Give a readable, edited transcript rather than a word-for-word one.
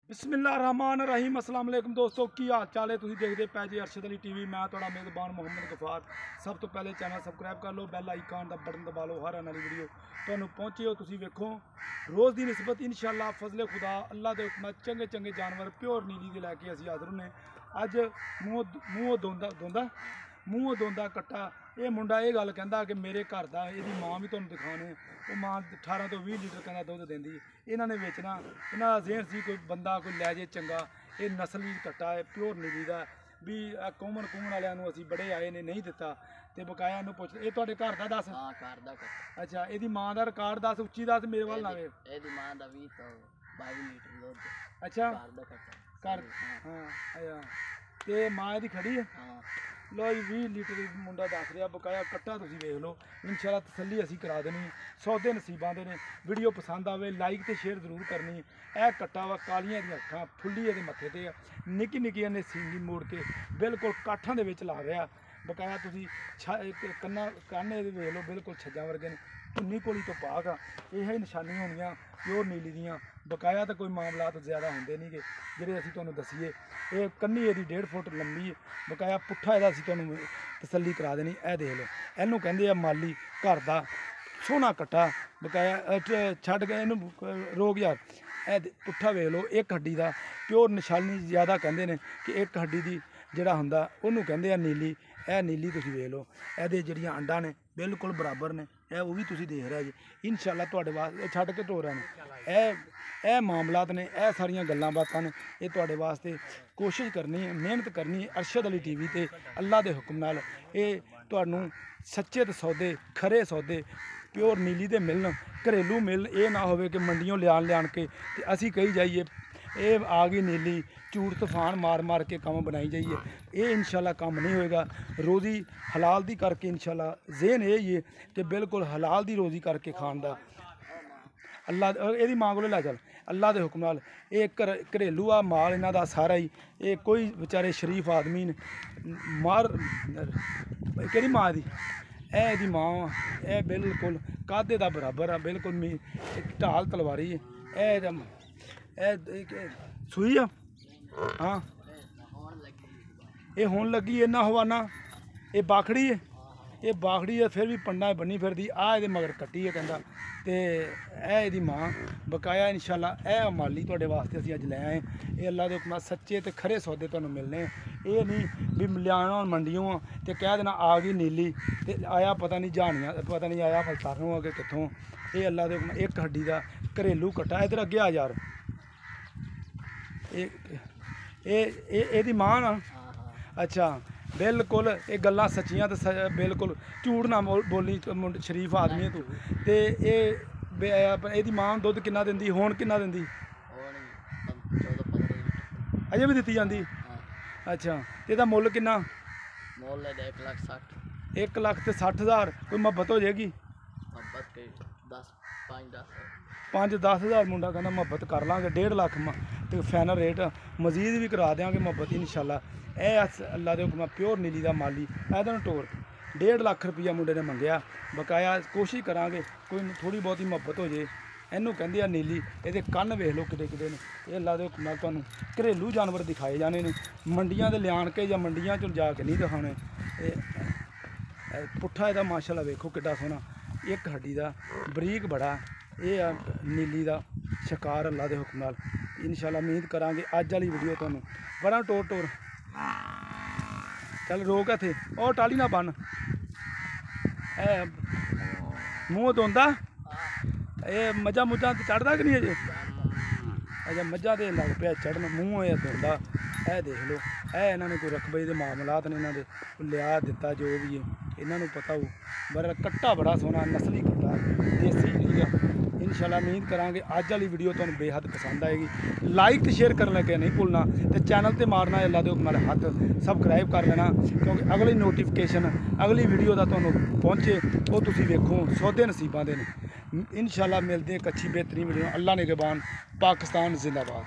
बिस्मिल्लाहिर्रहमानिर्रहीम अस्सलाम वालेकुम दोस्तों की हाल चाल है। तुसीं देखते पै जे अरशद अली टीवी। मैं तुहाडा मेज़बान मोहम्मद गफार। सब तो पहले चैनल सबसक्राइब कर लो, बैल आइकन का बटन दबा लो, हर आने वाली वीडियो तुहानूं पहुँचे हो। तुसीं वेखो रोज़ की निस्बत इंशाअल्लाह फजले खुदा अल्लाह के हुक्म चंगे चंगे जानवर प्योर नीली के लैके असीं हाज़र होने। अज मूँहों दोंदा कट्टा ये मुंडा ये गल कहंदा कि मेरे घर का इहदी माँ भी तुहानूं दिखाने वो माँ 18 तो 20 लीटर कहंदा दुध देंदी। इन्हां ने बेचना, इन्हां दा ज़हन सी कोई बंदा कोई लै जे चंगा। ये नस्ली कट्टा है प्योर नीली का भी कौमन वालियां असीं बड़े आए ने नहीं दिता ते बकाया इहनूं पुछ ये तुहाडे घर दा दस। हाँ घर दा कट्टा। अच्छा इहदी माँ का रिकॉर्ड दस, उच्ची दस, मेरे वाल ना वे। इहदी माँ दा 20 तो 22 लीटर दुध। अच्छा घर दा कट्टा घर हाँ अच्छा ते माँ इहदी खड़ी है। हाँ लो जी 20 लीटर मुंडा दस रहा बकाया कट्टा। तुसीं वेख लो इंशाअल्लाह तसल्ली असीं करा देनी। सौदे नसीबां दे ने। वीडियो पसंद आवे लाइक ते शेयर जरूर करनी। यह कट्टा वा कालियां दी अखां फुल्ली इहदे मत्थे ते निक्की निक्कियां ने सींगी मोड़ के बिल्कुल काठां दे विच ला रहा बकाया। तुसीं कन्न इहदे वेख लो बिल्कुल छज्जां वर्गे ने। धुन्नी कोली तो पाक आ यही निशानियां होनियां प्योर नीली दियां। बकाया तो कोई मामलात ज़्यादा होंदे नहीं गे जिहड़े असीं तुहानूं दसीए। ये कन्नी इहदी 1.5 फुट लंबी है बकाया पुट्ठा इहदा असीं तुहानूं तसल्ली करा देनी। यह देख लो इहनूं कहंदे आ माली घर दा सोहना कट्टा बकाया छड्ड के इहनूं रोक यार। पुट्ठा वेख लो एक हड्डी का प्योर निशानी ज़्यादा कहंदे ने कि एक हड्डी की जिहड़ा हुंदा उहनूं कहंदे आ नीली। यह नीली तुसीं वेख लो इहदे जिहड़ियां अंडा ने बिल्कुल बराबर ने। यह वो भी तुसीं देख रहे जी इंशाअल्लाह तुहाडे वास्ते छड्ड के टोरा ने। यह मामलात ने यह सारियां गल्लां बातां ने। ये तुहाडे वास्ते कोशिश करनी है मेहनत करनी है अरशद अली टीवी ते अल्लाह के हुक्म नाल ये तुहानूं सच्चे ते सौदे खरे सौदे प्योर नीली दे मिलन। घरेलू मिल ये ना होवे कि मंडियों लियान के ते असीं कही जाइए ये आ गई नीली झूठ तूफान मार के काम बनाई जाइए। ये इंशाअल्लाह काम नहीं होएगा। रोज़ी हलाल दी करके इंशाअल्लाह ज़हन यही है कि बिल्कुल हलाल दी रोज़ी करके खान दा अल्लाह यदी माँ को लै चल अल्लाह के हुक्म नाल। ये घरेलू आ माल इन्हां दा सारा ही। ये कोई बेचारे शरीफ आदमी ने मार केड़ी माँ दी यदी माँ यह बिल्कुल कादे का बराबर आ बिल्कुल ढाल तलवारी है। सूई आ हाँ ये हुण लगी इन्ना हवाना ये बाखड़ी है। ये बाखड़ी है फिर भी पंडा बनी फिरदी आ ये मगर कट्टी है कहंदा ते यदी माँ बकाया इंशाअल्लाह यह माली तुहाडे वास्ते असीं अज लै आए। ये अल्लाह के हुक्म सच्चे ते खरे सौदे तुहानूं मिलने। ये नहीं भी लियाना मंडियों ते कह देना आ गई नीली ते आया पता नहीं जहानियां पता नहीं आया फलसारों अगे कित्थों। ये अल्लाह के हुक्म एक हड्डी का घरेलू कट्टा। इधर अगे आ यार ये मां ना। अच्छा बिल्कुल ये गल्लां सच्चियां ते बिल्कुल झूठ ना बोली शरीफ आदमी है तू ते ये मां दुध किन्ना दिंदी हुण किन्ना दिंदी अजे भी दित्ती जांदी। अच्छा ਇਹਦਾ ਮੁੱਲ किन्ना मोल है 1,60,000 1,60,000 कोई मुहब्बत हो जाएगी 5-10 हज़ार मुंडा कहना मुहब्बत कर लाँगे 1.5 लाख तो फाइनल रेट मजीद भी करा देंगे मुहब्बत इंशाअल्लाह। यह अल्लाह के हुक्म प्योर नीली का माली ऐदा टोर 1.5 लाख रुपया मुंडे ने मंगया बकाया। कोशिश करांगे कोई थोड़ी बहुत ही मुहब्बत हो जाए। इनू कहते हैं नीली ये कन्न वेख लो किडे किडे ने। ये अल्लाह के हुक्म नाल तुहानूं घरेलू जानवर दिखाए जाने ने मंडियां दे लियान के या मंडियां चों जाके नहीं दिखाने। पुट्ठा इहदा माशाअल्लाह वेखो किड्डा सोहना एक हड्डी का बरीक बड़ा। ये नीली का शिकार अल्लाह के हुक्म नाल इंशाअल्लाह उम्मीद करांगे। अज वाली वीडियो तुहानूं बड़ा टोर चल रोक इत्थे और टाली ना बन मूँह धोंदा ये मझा मुझा चढ़दा कि नहीं अजे। अच्छा मझा तो लग पिया चढ़न मूँह धोंदा। यह देख लो इन्होंने कोई रकबे के मामलात ने इन्होंने लिया दिता जो भी है इन्होंने पता हो। पर कट्टा बड़ा सोहना नस्ली कट्टा देसी नहीं है। इंशाअल्लाह उम्मीद करांगे अज वाली वीडियो तुहानूं बेहद पसंद आएगी। लाइक तो शेयर करने लगे नहीं भूलना तो चैनल पर मारना अल्लाह के हुक्म नाल हथ सबसक्राइब कर लेना क्योंकि अगली नोटिफिकेशन अगली वीडियो का तुहानूं पहुँचे वो तुसीं वेखो सौदे नसीबां दे ने। इंशाअल्लाह मिलते एक अच्छी बेहतरीन वीडियो। अल्लाह ने निगहबान पाकिस्तान जिंदाबाद।